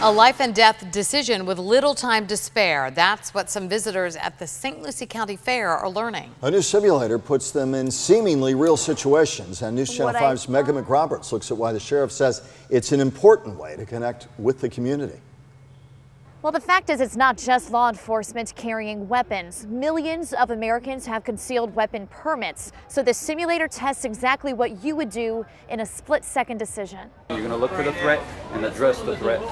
A life and death decision with little time to spare. That's what some visitors at the St. Lucie County Fair are learning. A new simulator puts them in seemingly real situations, and News Channel 5's Megan McRoberts looks at why the sheriff says it's an important way to connect with the community. Well, the fact is it's not just law enforcement carrying weapons. Millions of Americans have concealed weapon permits. So the simulator tests exactly what you would do in a split-second decision. You're going to look for the threat and address the threat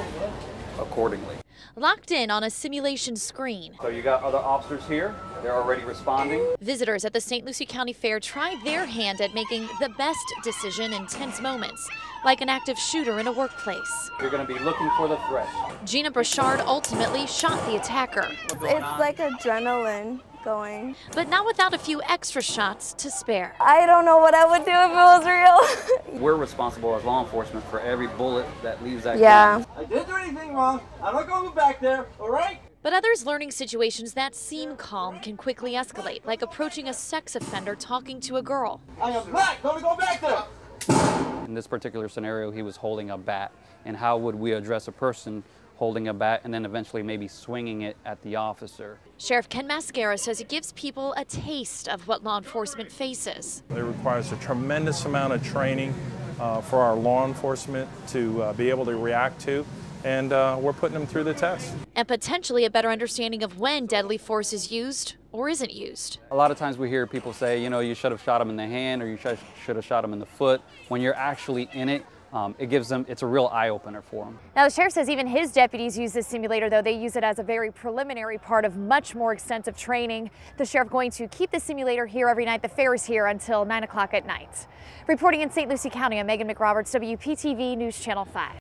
accordingly. Locked in on a simulation screen. So you got other officers here. They're already responding. Visitors at the St. Lucie County Fair try their hand at making the best decision in tense moments, like an active shooter in a workplace. You're going to be looking for the threat. Gina Brashard ultimately shot the attacker. It's like adrenaline going. But not without a few extra shots to spare. I don't know what I would do if it was real. We're responsible as law enforcement for every bullet that leaves that gun. I didn't do anything wrong. I'm not going back there, all right? But others learning situations that seem calm can quickly escalate, like approaching a sex offender talking to a girl. I am not going to go back there. In this particular scenario, he was holding a bat. And how would we address a person holding a bat and then eventually maybe swinging it at the officer? Sheriff Ken Mascara says it gives people a taste of what law enforcement faces. It requires a tremendous amount of training for our law enforcement to be able to react to, and we're putting them through the test. And potentially a better understanding of when deadly force is used or isn't used. A lot of times we hear people say, you know, you should have shot him in the hand or you should have shot him in the foot. When you're actually in it, it's a real eye-opener for them. Now the sheriff says even his deputies use this simulator, though they use it as a very preliminary part of much more extensive training. The sheriff going to keep the simulator here every night. The fair is here until 9 o'clock at night. Reporting in St. Lucie County, I'm Megan McRoberts, WPTV News Channel 5.